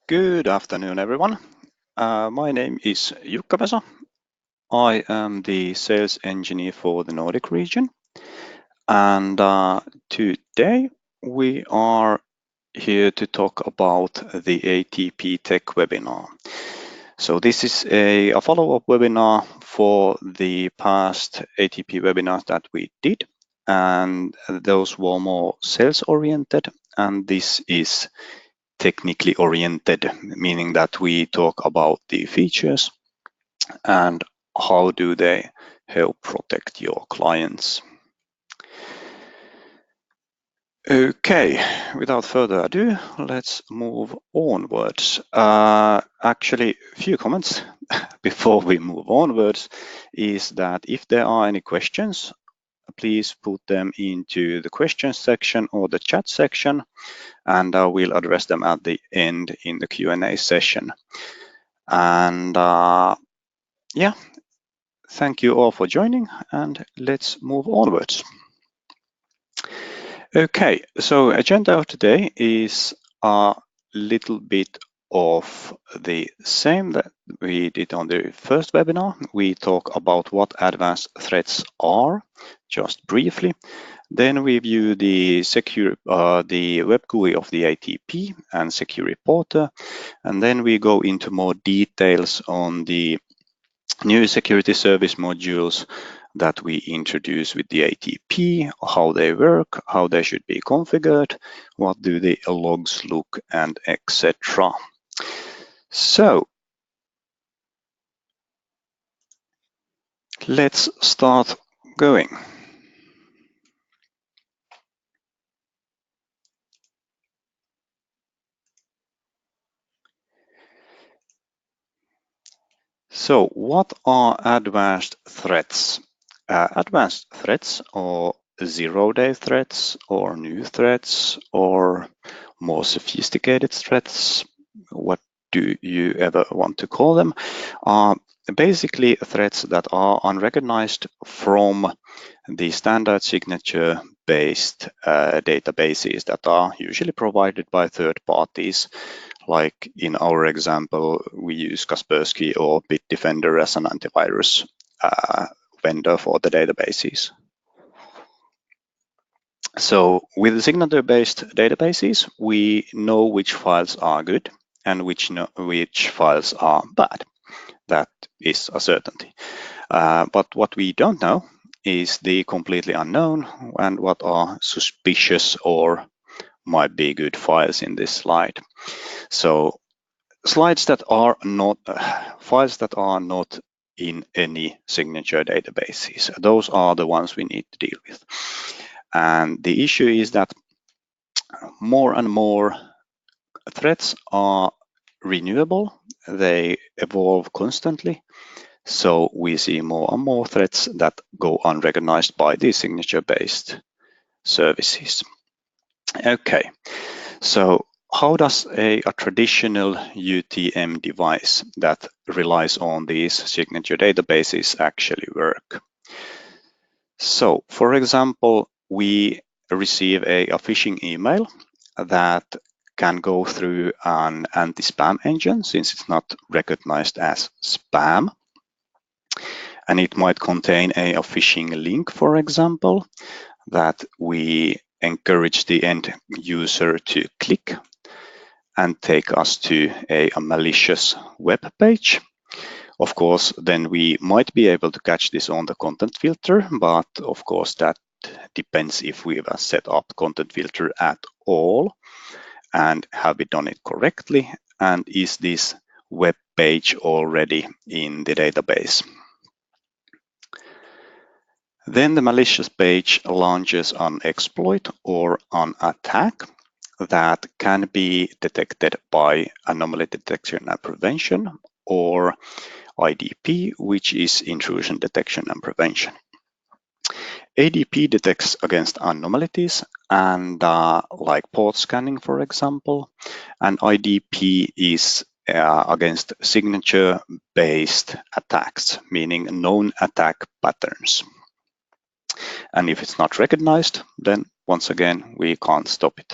Good afternoon, everyone. My name is Jukka-Vesa. I am the sales engineer for the Nordic region. And today we are here to talk about the ATP Tech webinar. So this is a follow-up webinar for the past ATP webinars that we did. And those were more sales-oriented. And this is technically oriented, meaning that we talk about the features and how do they help protect your clients. Okay, without further ado, let's move onwards. Actually, a few comments before we move onwards is that if there are any questions, please put them into the questions section or the chat section, and we'll address them at the end in the Q&A session. And yeah, thank you all for joining, and let's move onwards. Okay, so agenda of today is a little bit of the same that we did on the first webinar. We talk about what advanced threats are, just briefly. Then we view the web GUI of the ATP and Secure Reporter, and then we go into more details on the new security service modules that we introduce with the ATP, how they work, how they should be configured, what do the logs look, and etc. So let's start going. So what are advanced threats? Advanced threats are zero-day threats or new threats or more sophisticated threats. What do you ever want to call them? Basically threats that are unrecognized from the standard signature-based databases that are usually provided by third parties. Like in our example, we use Kaspersky or Bitdefender as an antivirus vendor for the databases. So with signature-based databases, we know which files are good and which files are bad. That is a certainty. But what we don't know is the completely unknown and what are suspicious or might be good files in this slide. So files that are not in any signature databases, those are the ones we need to deal with. And the issue is that more and more threats are renewable, they evolve constantly. So we see more and more threats that go unrecognized by the signature-based services. Okay, so how does a traditional UTM device that relies on these signature databases actually work? So, for example, we receive a phishing email that can go through an anti-spam engine since it's not recognized as spam. And it might contain a phishing link, for example, that we encourage the end user to click and take us to a malicious web page. Of course, then we might be able to catch this on the content filter, but of course that depends if we've set up content filter at all and have we done it correctly, and is this web page already in the database. Then the malicious page launches an exploit or an attack that can be detected by anomaly detection and prevention, or IDP, which is intrusion detection and prevention. ADP detects against anomalies and like port scanning, for example, and IDP is against signature-based attacks, meaning known attack patterns. And if it's not recognized, then once again, we can't stop it.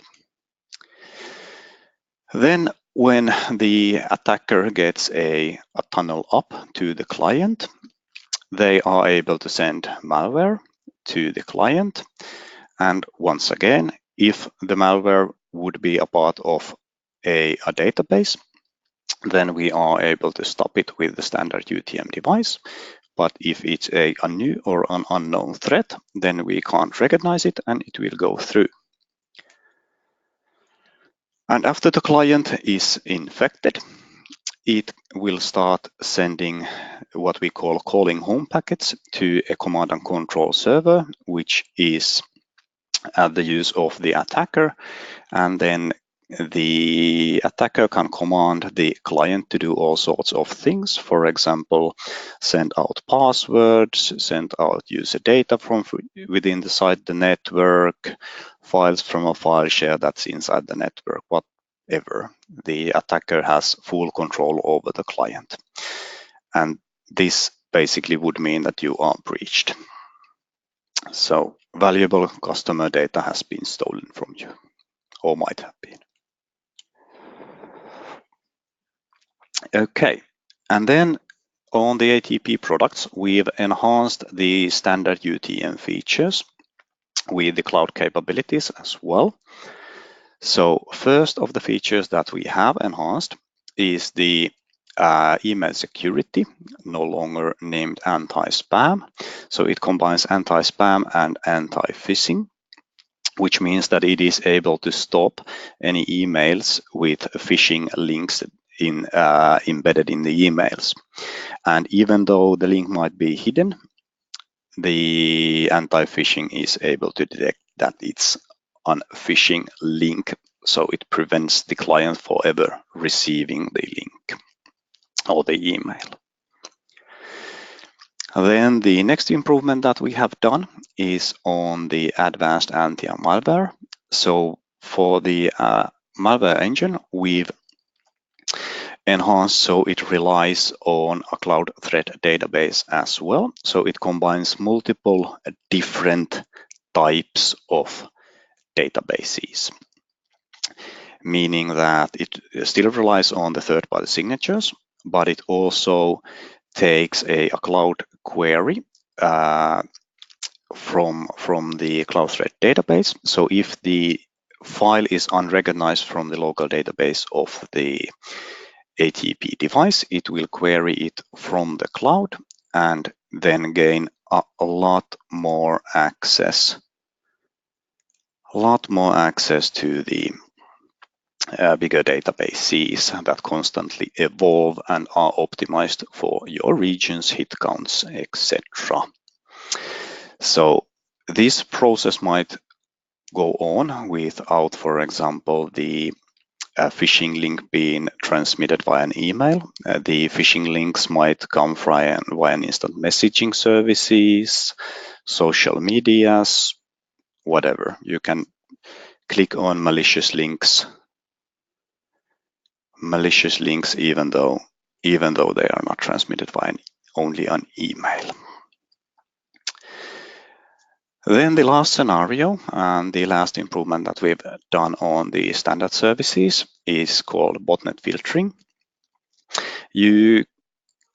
Then When the attacker gets a tunnel up to the client, they are able to send malware to the client. And once again, if the malware would be a part of a database, then we are able to stop it with the standard UTM device. But if it's a new or an unknown threat, then we can't recognize it and it will go through. And after the client is infected, it will start sending what we call calling home packets to a command and control server, which is at the use of the attacker. And then the attacker can command the client to do all sorts of things. For example, send out passwords, send out user data from within the network, files from a file share that's inside the network, whatever. The attacker has full control over the client. And this basically would mean that you are breached. So valuable customer data has been stolen from you, or might have been. Okay, and then on the ATP products, we've enhanced the standard UTM features with the cloud capabilities as well. So first of the features that we have enhanced is the email security, no longer named anti-spam. So it combines anti-spam and anti-phishing, which means that it is able to stop any emails with phishing links embedded in the emails. And even though the link might be hidden, the anti-phishing is able to detect that it's a phishing link, so it prevents the client forever receiving the link or the email. Then the next improvement that we have done is on the advanced anti-malware. So for the malware engine, we've enhanced so it relies on a cloud threat database as well. So it combines multiple different types of databases, meaning that it still relies on the third-party signatures, but it also takes a cloud query from the cloud threat database. So if the file is unrecognized from the local database of the ATP device, it will query it from the cloud and then gain a lot more access to the bigger databases that constantly evolve and are optimized for your regions, hit counts, etc. So this process might go on without, for example, the phishing link being transmitted via an email. The phishing links might come via an instant messaging services, social medias, whatever. You can click on malicious links even though they are not transmitted via only an email. Then the last scenario and the last improvement that we've done on the standard services is called botnet filtering. You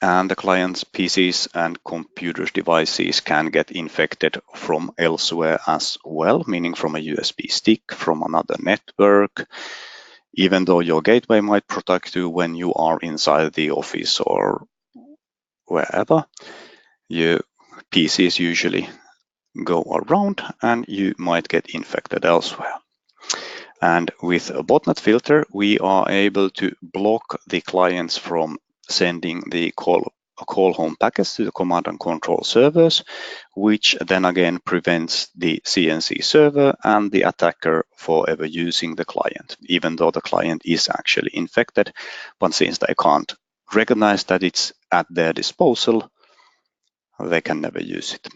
and the client's PCs and computers devices can get infected from elsewhere as well, meaning from a USB stick, from another network, even though your gateway might protect you when you are inside the office or wherever. Your PCs usually go around and you might get infected elsewhere. And with a botnet filter, we are able to block the clients from sending the call home packets to the command and control servers, which then again prevents the CNC server and the attacker forever using the client, even though the client is actually infected. But since they can't recognize that it's at their disposal, they can never use it.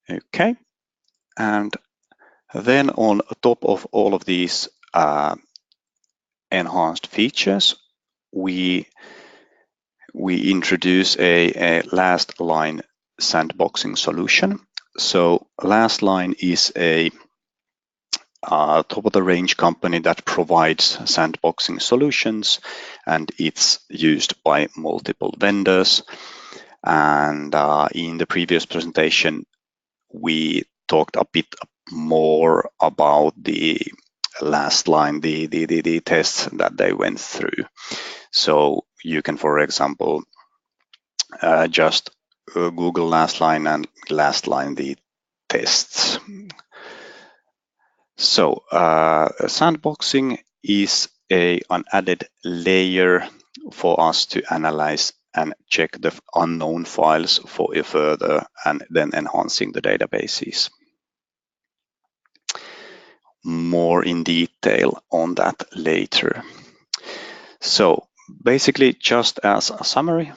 Okay, and then on top of all of these enhanced features, we introduce a last line sandboxing solution. So last line is a top-of-the-range company that provides sandboxing solutions, and it's used by multiple vendors. And in the previous presentation, we talked a bit more about the last line, the tests that they went through. So you can, for example, just Google last line and last line the tests. So sandboxing is an added layer for us to analyze and check the unknown files for further and then enhancing the databases. More in detail on that later. So basically, just as a summary,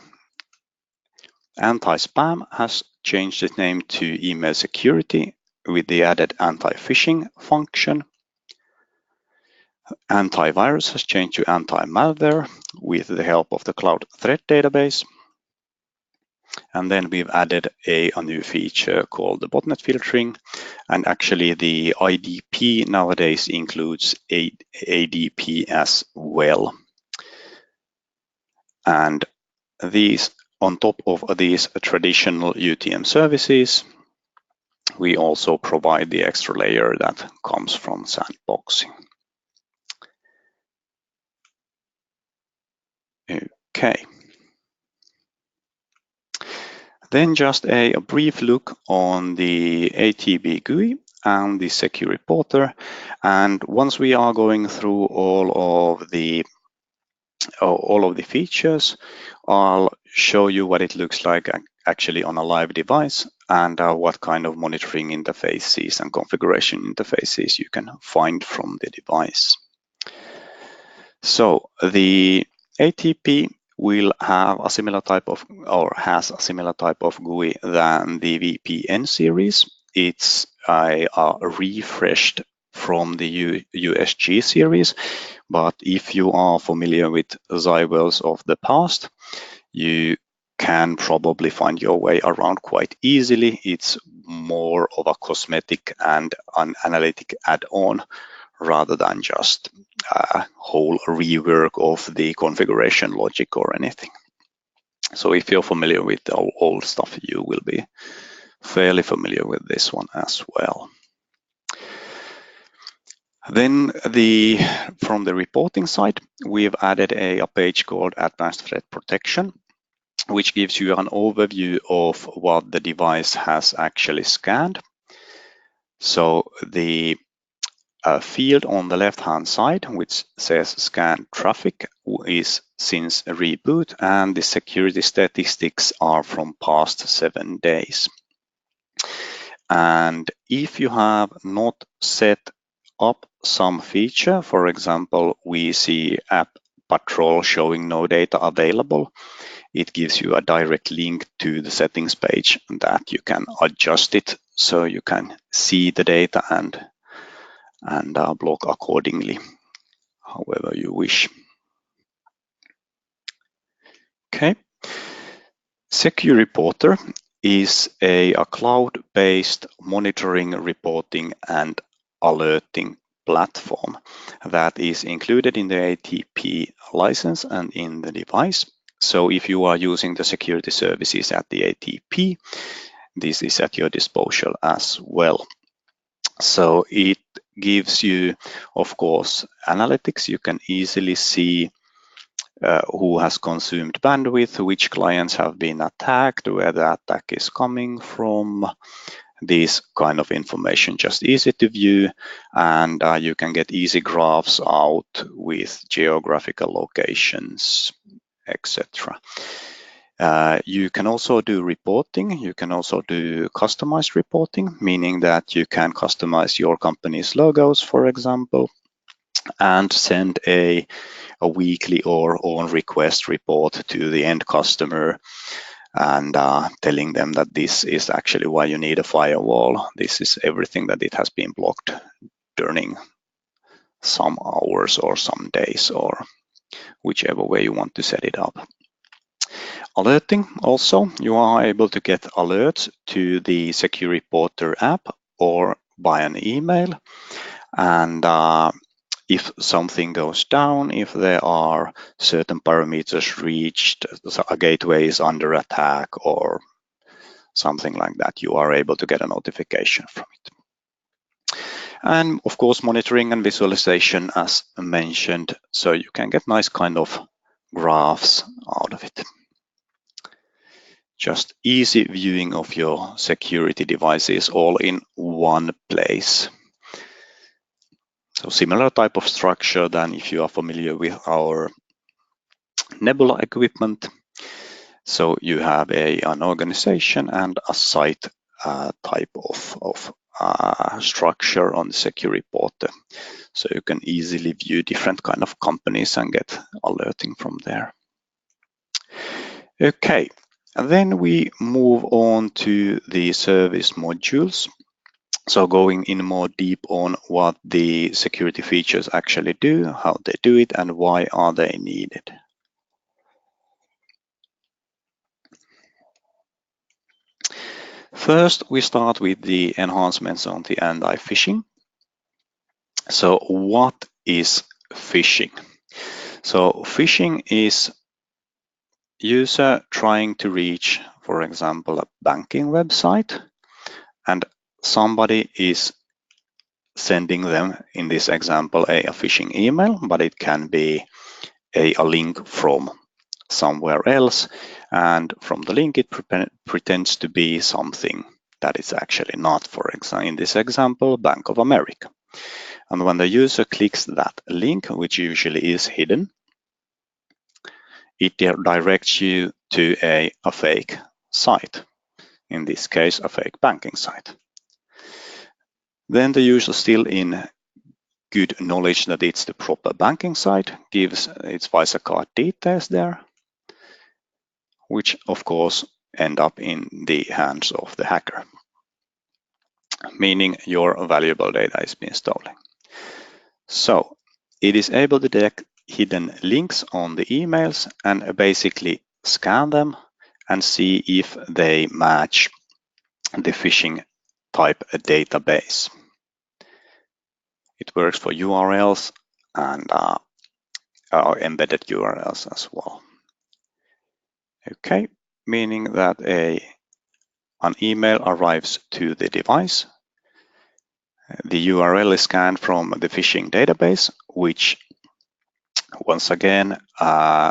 anti-spam has changed its name to email security with the added anti-phishing function. Antivirus has changed to anti-malware with the help of the cloud threat database. And then we've added a new feature called the botnet filtering. And actually the IDP nowadays includes ADP as well. And these, on top of these traditional UTM services, we also provide the extra layer that comes from sandboxing. Okay. Then just a brief look on the ATP GUI and the Secure Reporter. And once we are going through all of the features, I'll show you what it looks like actually on a live device and what kind of monitoring interfaces and configuration interfaces you can find from the device. So the ATP will have a similar type of, or has a similar type of GUI than the VPN series. It's refreshed from the USG series, but if you are familiar with Zywells of the past, you can probably find your way around quite easily. It's more of a cosmetic and an analytic add-on rather than just a whole rework of the configuration logic or anything. So if you're familiar with the old stuff, you will be fairly familiar with this one as well. Then from the reporting side, we've added a page called Advanced Threat Protection, which gives you an overview of what the device has actually scanned. So the field on the left-hand side, which says scan traffic, is since a reboot, and the security statistics are from past 7 days. And if you have not set up some feature, for example, we see app patrol showing no data available, it gives you a direct link to the settings page that you can adjust it so you can see the data and block accordingly, however you wish. Okay. Secure Reporter is a cloud-based monitoring, reporting, and alerting platform that is included in the ATP license and in the device. So if you are using the security services at the ATP, this is at your disposal as well. So it gives you, of course, analytics. You can easily see who has consumed bandwidth, which clients have been attacked, where the attack is coming from. This kind of information just easy to view, and you can get easy graphs out with geographical locations, etc. You can also do reporting. You can also do customized reporting, meaning that you can customize your company's logos, for example, and send a weekly or on request report to the end customer and telling them that this is actually why you need a firewall. This is everything that it has been blocked during some hours or some days, or whichever way you want to set it up. Alerting also, you are able to get alerts to the Secure Reporter app or by an email. And if something goes down, if there are certain parameters reached, so a gateway is under attack or something like that, you are able to get a notification from it. And of course, monitoring and visualization as mentioned, so you can get nice kind of graphs out of it. Just easy viewing of your security devices all in one place. So similar type of structure than if you are familiar with our Nebula equipment. So you have an organization and a site type of structure on the security portal. So you can easily view different kind of companies and get alerting from there. Okay, and then we move on to the service modules. So going in more deep on what the security features actually do, how they do it, and why are they needed. First, we start with the enhancements on the anti-phishing. So what is phishing? So phishing is user trying to reach, for example, a banking website, and somebody is sending them, in this example, a phishing email, but it can be a link from somewhere else, and from the link it pretends to be something that is actually not. For example, in this example, Bank of America. And when the user clicks that link, which usually is hidden, it directs you to a fake site, in this case a fake banking site. Then the user, still in good knowledge that it's the proper banking site, gives its Visa card details there, which of course end up in the hands of the hacker, meaning your valuable data is being stolen. So it is able to detect hidden links on the emails and basically scan them and see if they match the phishing type database. It works for URLs and embedded URLs as well. Okay, meaning that an email arrives to the device. The URL is scanned from the phishing database, which once again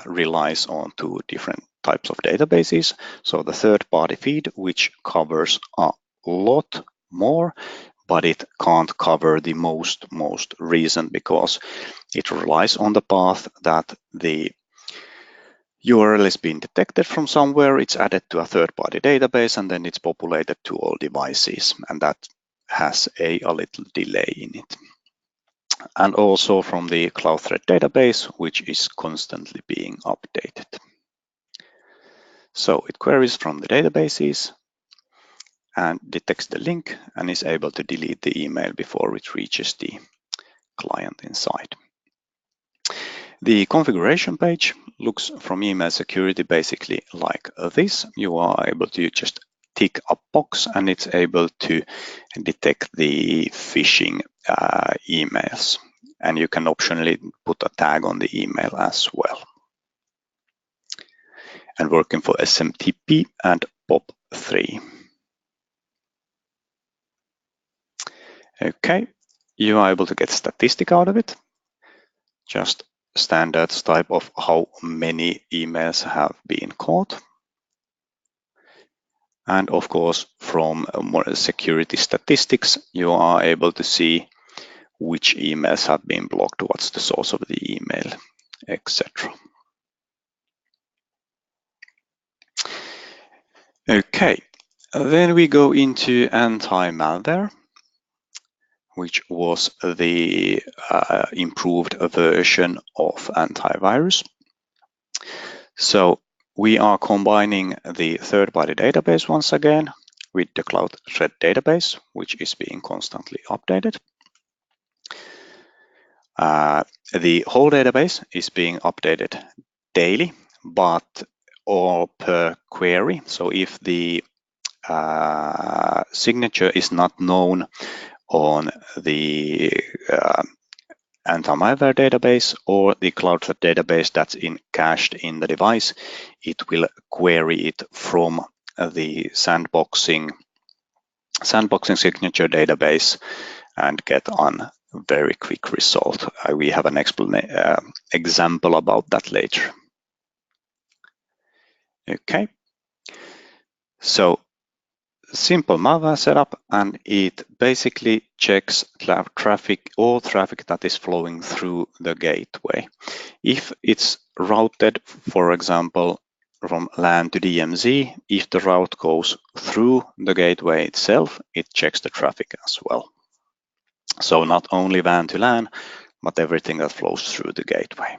relies on two different types of databases. So the third-party feed, which covers a lot more, but it can't cover the most recent because it relies on the path that the URL is being detected from somewhere, it's added to a third-party database, and then it's populated to all devices, and that has a little delay in it. And also from the Cloud Threat database, which is constantly being updated. So it queries from the databases and detects the link and is able to delete the email before it reaches the client inside. The configuration page looks from email security basically like this. You are able to just tick a box and it's able to detect the phishing emails. And you can optionally put a tag on the email as well. And working for SMTP and POP3. Okay, you are able to get statistic out of it. Just standards type of how many emails have been caught. And of course, from more security statistics, you are able to see which emails have been blocked, what's the source of the email, etc. Okay, then we go into anti-malware, which was the improved version of antivirus. So we are combining the third-party database once again with the Cloud Threat database, which is being constantly updated. The whole database is being updated daily, but all per query. So if the signature is not known on the anti-malware database or the cloud threat database that's cached in the device, it will query it from the sandboxing signature database and get on very quick result. We have an example about that later. Okay, so simple malware setup, and it basically checks all traffic that is flowing through the gateway. If it's routed, for example, from LAN to DMZ, if the route goes through the gateway itself, it checks the traffic as well. So not only WAN to LAN, but everything that flows through the gateway.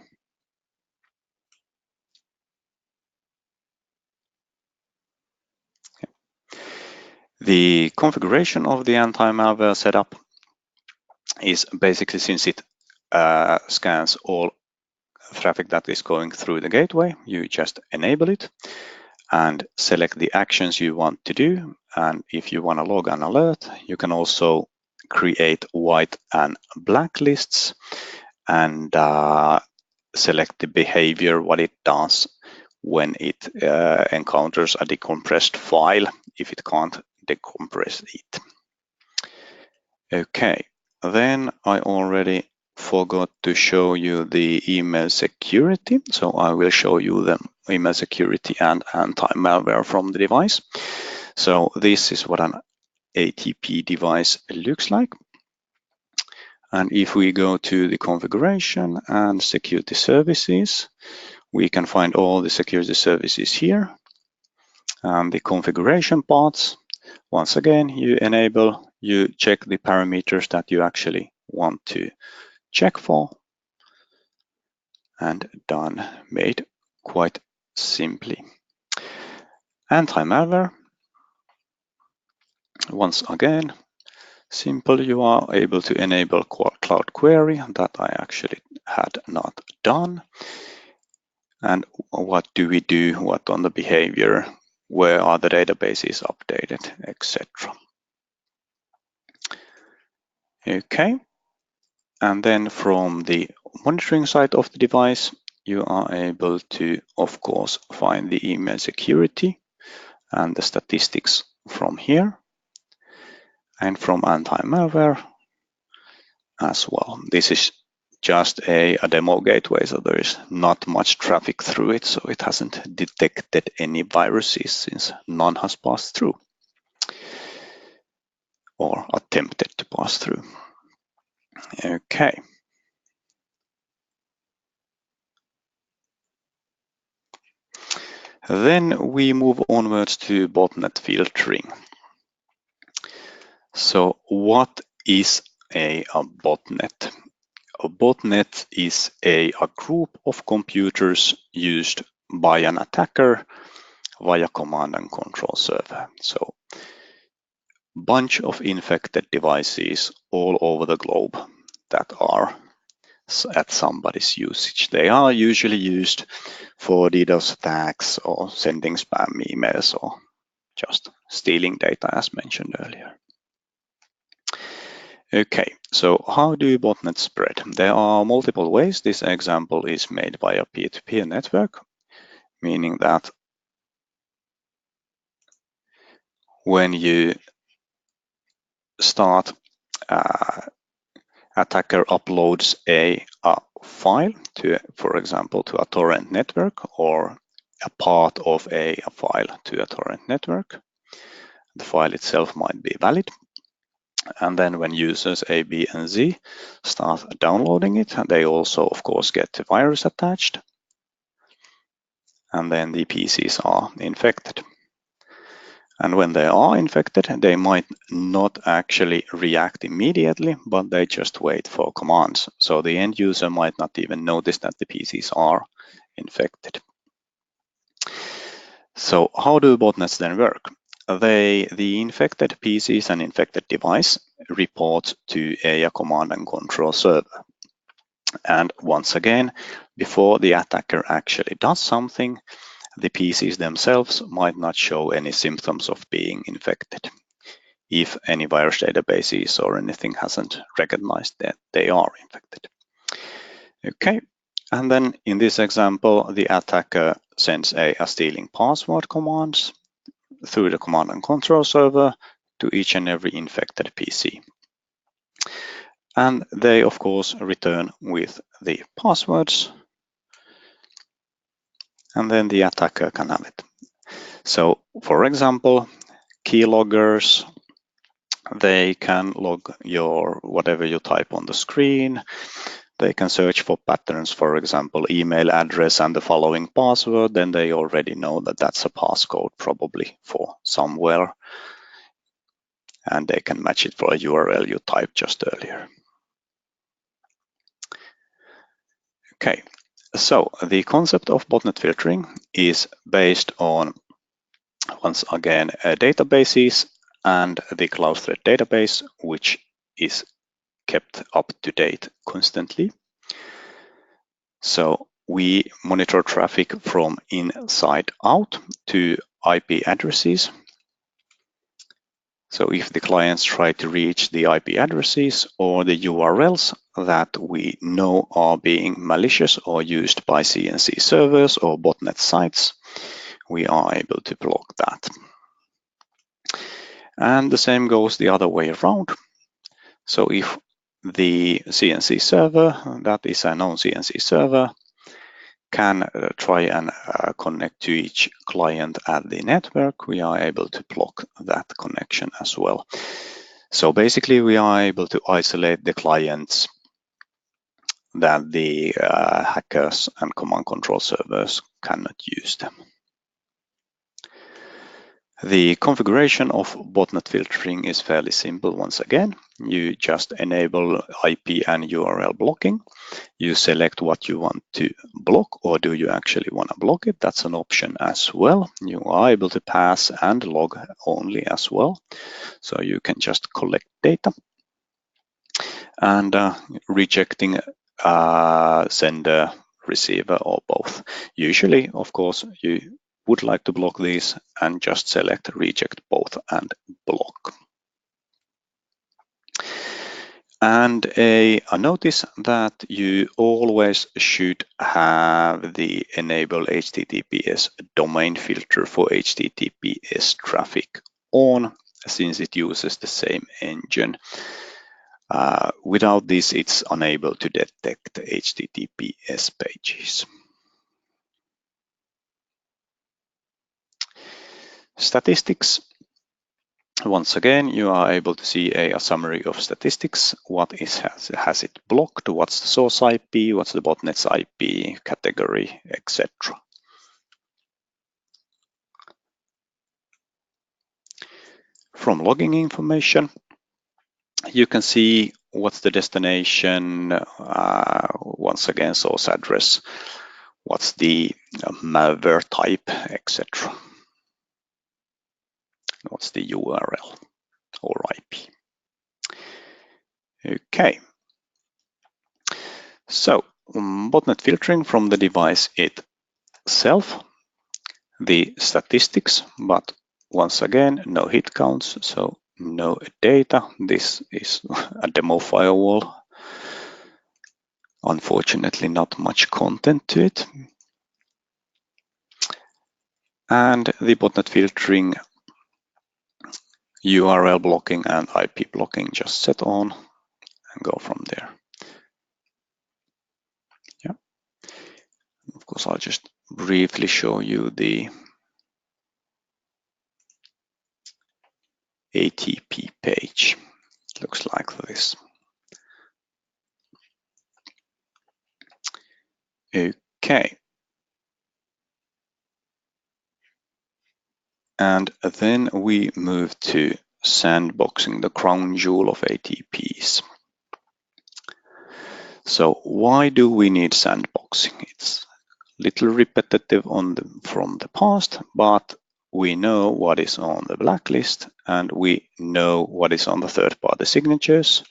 The configuration of the anti-malware setup is basically, since it scans all traffic that is going through the gateway, you just enable it and select the actions you want to do. And if you want to log an alert, you can also create white and black lists and select the behavior, what it does when it encounters a decompressed file, if it can't decompress it. Okay, then I already forgot to show you the email security. So I will show you the email security and anti-malware from the device. So this is what an ATP device looks like. And if we go to the configuration and security services, we can find all the security services here. And the configuration parts, once again, you check the parameters that you actually want to check for, and done, made quite simply. Anti-malware, once again, simple. You are able to enable cloud query, that I actually had not done. And what do we do, what on the behavior, where are the databases updated, etc. Okay, and then from the monitoring side of the device, you are able to, of course, find the email security and the statistics from here, and from anti-malware as well. This is just a demo gateway, so there is not much traffic through it, so it hasn't detected any viruses since none has passed through or attempted to pass through. Okay. Then we move onwards to botnet filtering. So what is a botnet? A botnet is a group of computers used by an attacker via command and control server. So bunch of infected devices all over the globe that are at somebody's usage. They are usually used for DDoS attacks or sending spam emails or just stealing data, as mentioned earlier. Okay, so how do botnets spread? There are multiple ways. This example is made by a peer-to-peer network, meaning that when you start, attacker uploads a file to, for example, to a torrent network, or a part of a file to a torrent network. The file itself might be valid. And then when users A, B, and Z start downloading it, they also, of course, get the virus attached. And then the PCs are infected. And when they are infected, they might not actually react immediately, but they just wait for commands. So the end user might not even notice that the PCs are infected. So how do botnets then work? The infected PCs and infected device report to a command and control server. And once again, before the attacker actually does something, the PCs themselves might not show any symptoms of being infected. if any virus databases or anything hasn't recognized that they are infected. Okay, and then in this example, the attacker sends a stealing password commands through the command and control server to each and every infected PC. And they, of course, return with the passwords, and then the attacker can have it. So, for example, keyloggers, they can log your whatever you type on the screen. They can search for patterns, for example, email address and the following password. Then they already know that that's a passcode probably for somewhere. And they can match it for a URL you typed just earlier. Okay, so the concept of botnet filtering is based on, once again, databases and the Cloudthread database, which is kept up to date constantly. So we monitor traffic from inside out to IP addresses. So if the clients try to reach the IP addresses or the URLs that we know are being malicious or used by CNC servers or botnet sites, we are able to block that. And the same goes the other way around. So if the CNC server, that is a known CNC server, can try and connect to each client at the network, we are able to block that connection as well. So basically, we are able to isolate the clients that the hackers and command control servers cannot use them. The configuration of botnet filtering is fairly simple. Once again, you just enable IP and URL blocking. You select what you want to block, or do you actually want to block it? That's an option as well. You are able to pass and log only as well. So you can just collect data. And rejecting sender, receiver, or both. Usually, of course, you would like to block these and just select reject both and block. And a notice that you always should have the enable HTTPS domain filter for HTTPS traffic on, since it uses the same engine. Without this, it's unable to detect HTTPS pages. Statistics. Once again, you are able to see a summary of statistics. What has it blocked? What's the source IP? What's the botnet's IP, category, etc. From logging information, you can see what's the destination, once again, source address, what's the malware type, etc. What's the URL or IP. Okay. So, botnet filtering from the device itself, the statistics, but once again, no hit counts, so no data. This is a demo firewall. Unfortunately, not much content to it. And the botnet filtering, URL blocking and IP blocking just set on and go from there. Yeah. Of course, I'll just briefly show you the ATP page. It looks like this. Okay. And then we move to sandboxing, the crown jewel of ATPs. So why do we need sandboxing? It's a little repetitive from the past, but we know what is on the blacklist and we know what is on the third-party signatures.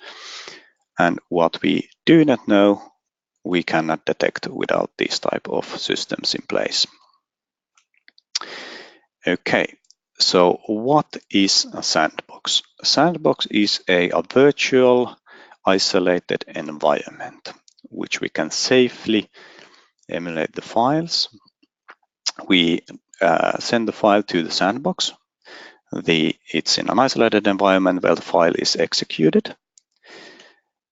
And what we do not know, we cannot detect without these type of systems in place. Okay, So what is a sandbox? A sandbox is a virtual isolated environment which we can safely emulate the files. We send the file to the sandbox. It's in an isolated environment where the file is executed.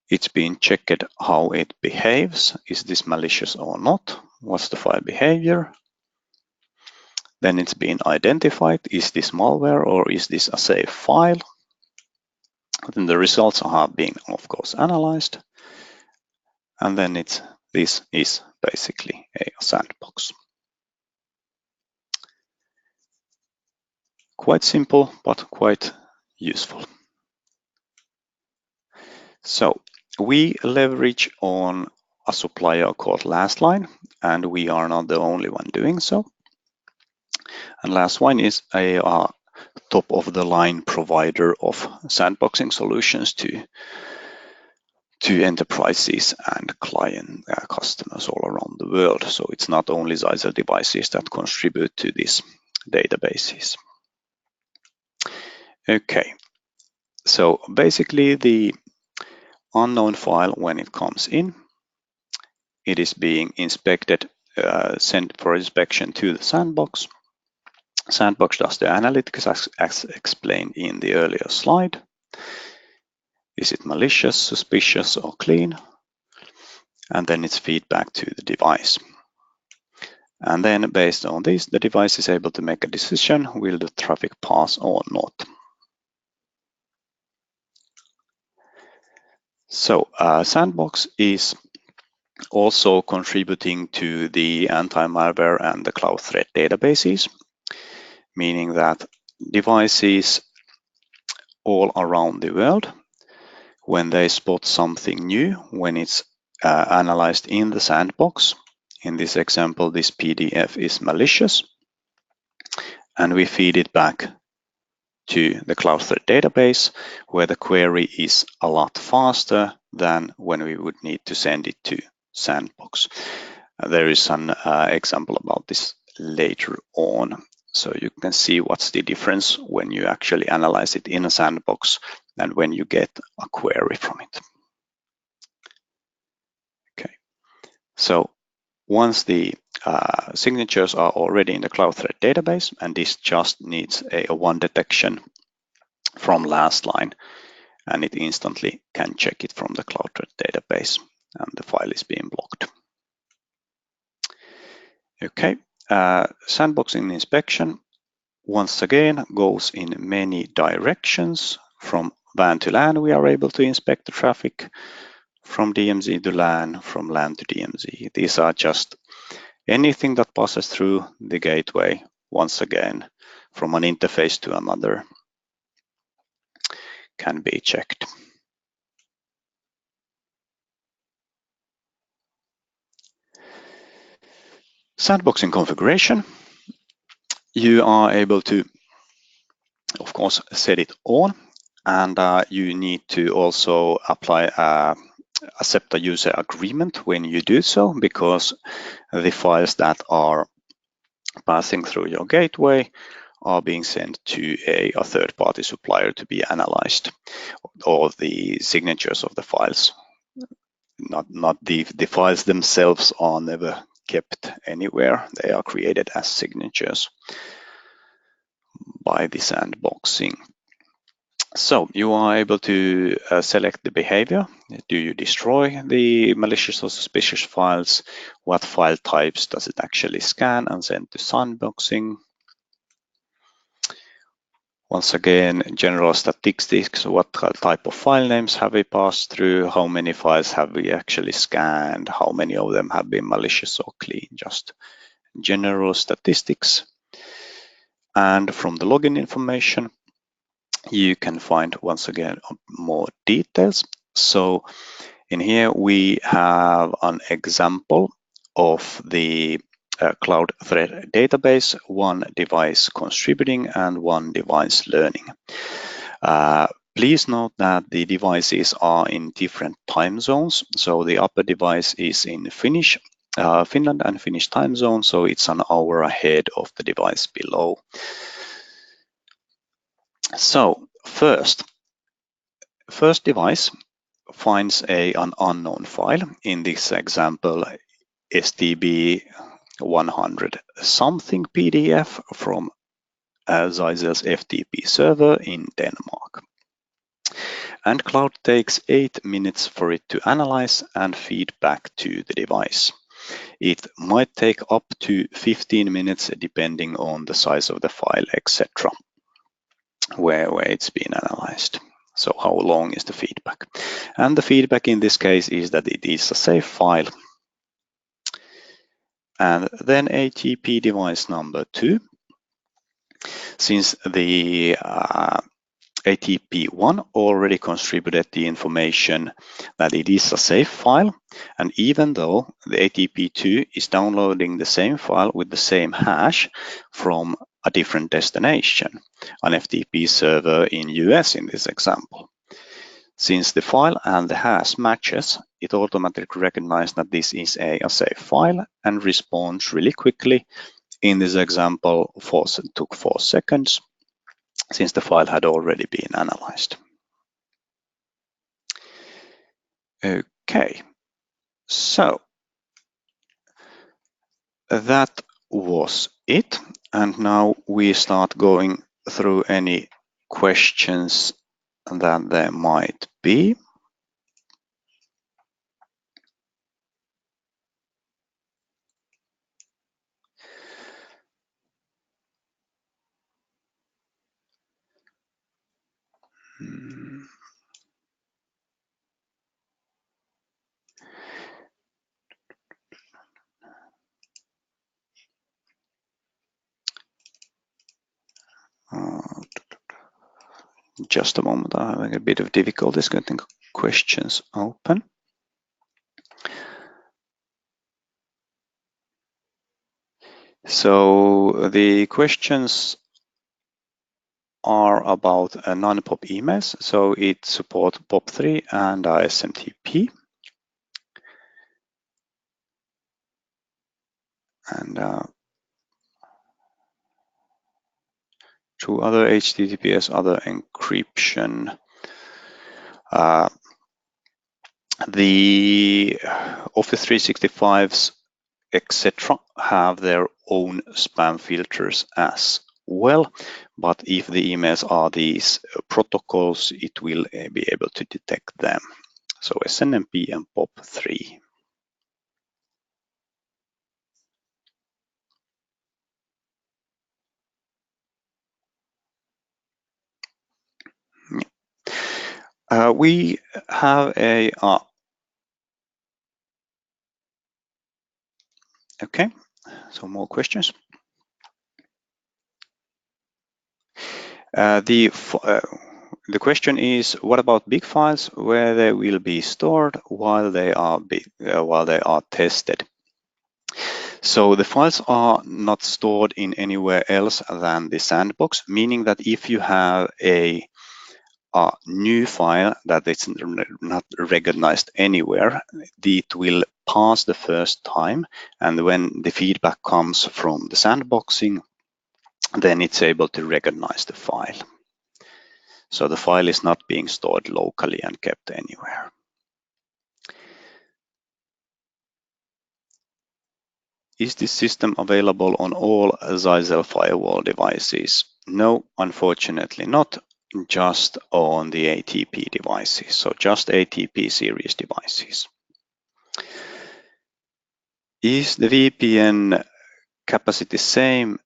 It's being checked how it behaves. Is this malicious or not? What's the file behavior? Then it's been identified. Is this malware or is this a safe file? Then the results are being, of course, analyzed. And then this is basically a sandbox. Quite simple, but quite useful. So we leverage on a supplier called Lastline, and we are not the only one doing so. And Lastline is a top of the line provider of sandboxing solutions to enterprises and client customers all around the world. So it's not only Zyxel devices that contribute to these databases. Okay, so basically the unknown file, when it comes in, it is being inspected, sent for inspection to the sandbox. Sandbox does the analytics as explained in the earlier slide. Is it malicious, suspicious, or clean? And then it's feedback to the device. And then based on this, the device is able to make a decision, will the traffic pass or not? So Sandbox is also contributing to the anti-malware and the cloud threat databases, meaning that devices all around the world, when they spot something new, when it's analyzed in the sandbox, in this example, this PDF is malicious, and we feed it back to the cloud threat database, where the query is a lot faster than when we would need to send it to Sandbox. There is an example about this later on. So you can see what's the difference when you actually analyze it in a Sandbox and when you get a query from it. Okay, so once the signatures are already in the cloud threat database, and this just needs a one detection from Lastline, and it instantly can check it from the cloud threat database, and the file is being blocked. Okay, sandboxing inspection once again goes in many directions. From WAN to LAN, we are able to inspect the traffic. From DMZ to LAN, from LAN to DMZ. These are just anything that passes through the gateway, once again, from an interface to another, can be checked. Sandboxing configuration. You are able to, of course, set it on, and you need to also apply accept a user agreement when you do so, because the files that are passing through your gateway are being sent to a third-party supplier to be analyzed, or the signatures of the files. Not the files themselves are never kept anywhere. They are created as signatures by the sandboxing. So you are able to select the behavior. Do you destroy the malicious or suspicious files? What file types does it actually scan and send to sandboxing? Once again, general statistics, what type of file names have we passed through? How many files have we actually scanned? How many of them have been malicious or clean? Just general statistics. And from the login information, you can find, once again, more details. So in here, we have an example of the cloud threat database, one device contributing and one device learning. Please note that the devices are in different time zones. So the upper device is in Finland and Finnish time zone, so it's an hour ahead of the device below. So first device finds an unknown file, in this example STB 100 something PDF from Zyzel's FTP server in Denmark. And cloud takes 8 minutes for it to analyze and feed back to the device. It might take up to 15 minutes depending on the size of the file, etc., where it's been analyzed. So how long is the feedback? And the feedback in this case is that it is a safe file. And then ATP device number 2. Since the ATP1 already contributed the information that it is a safe file, and even though the ATP2 is downloading the same file with the same hash from a different destination, an FTP server in US in this example. Since the file and the hash matches, it automatically recognizes that this is a safe file and responds really quickly. In this example, took 4 seconds, since the file had already been analyzed. Okay, so that was it. And now we start going through any questions that there might be. Just a moment, I'm having a bit of difficulties getting questions open. So the questions are about non-POP emails. So it supports POP3 and SMTP. And through other HTTPS, other encryption. The Office 365s, etc., have their own spam filters as well. But if the emails are these protocols, it will be able to detect them. So SNMP and POP3. We have a okay, so more questions. The question is, what about big files where they will be stored while they are tested? So the files are not stored in anywhere else than the sandbox, meaning that if you have a new file that is not recognized anywhere, it will pass the first time, and when the feedback comes from the sandboxing, then it's able to recognize the file. So the file is not being stored locally and kept anywhere. Is this system available on all Zyzel firewall devices? No, unfortunately not, just on the ATP devices, so just ATP series devices. Is the VPN capacity same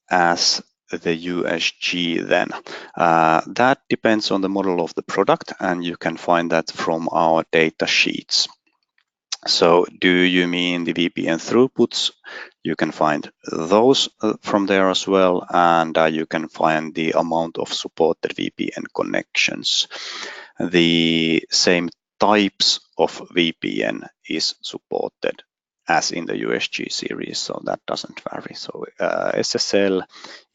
as the USG then? That depends on the model of the product, and you can find that from our data sheets. So do you mean the VPN throughputs? You can find those from there as well, and you can find the amount of supported VPN connections. The same types of VPN is supported as in the USG series, so that doesn't vary. So SSL,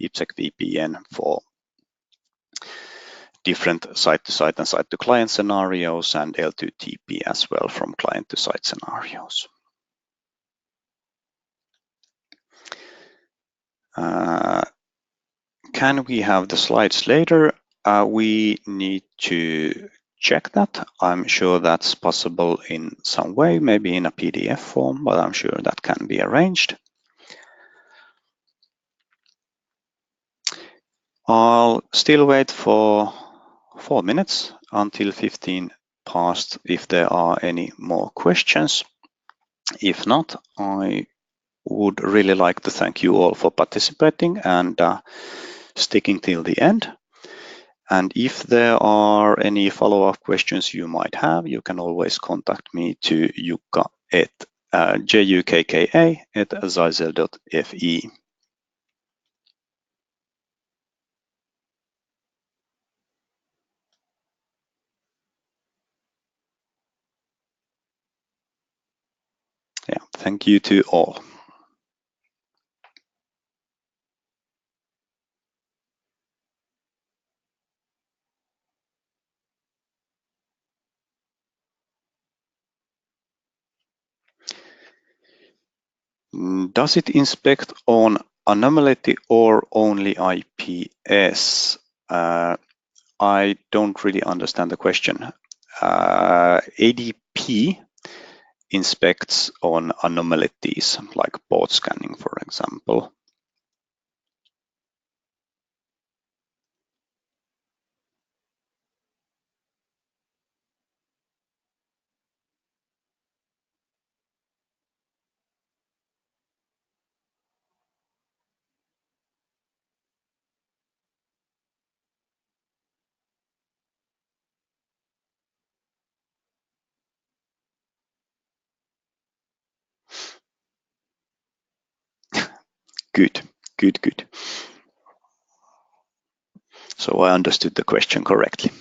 IPsec VPN for different site-to-site and site-to-client scenarios, and L2TP as well from client-to-site scenarios. Can we have the slides later? we need to check that. I'm sure that's possible in some way, maybe in a PDF form, but I'm sure that can be arranged. I'll still wait for 4 minutes until 15 past if there are any more questions. If not, I would really like to thank you all for participating and sticking till the end. And if there are any follow-up questions you might have, you can always contact me to jukka at jukka@zeisel.fi. Yeah, thank you to all. Does it inspect on anomaly or only IPS? I don't really understand the question. ADP inspects on anomalies like port scanning, for example. Good. So I understood the question correctly.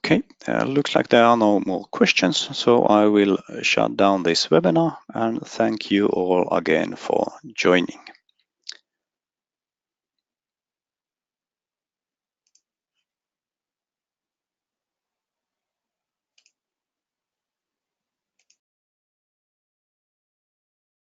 Okay, looks like there are no more questions, so I will shut down this webinar and thank you all again for joining.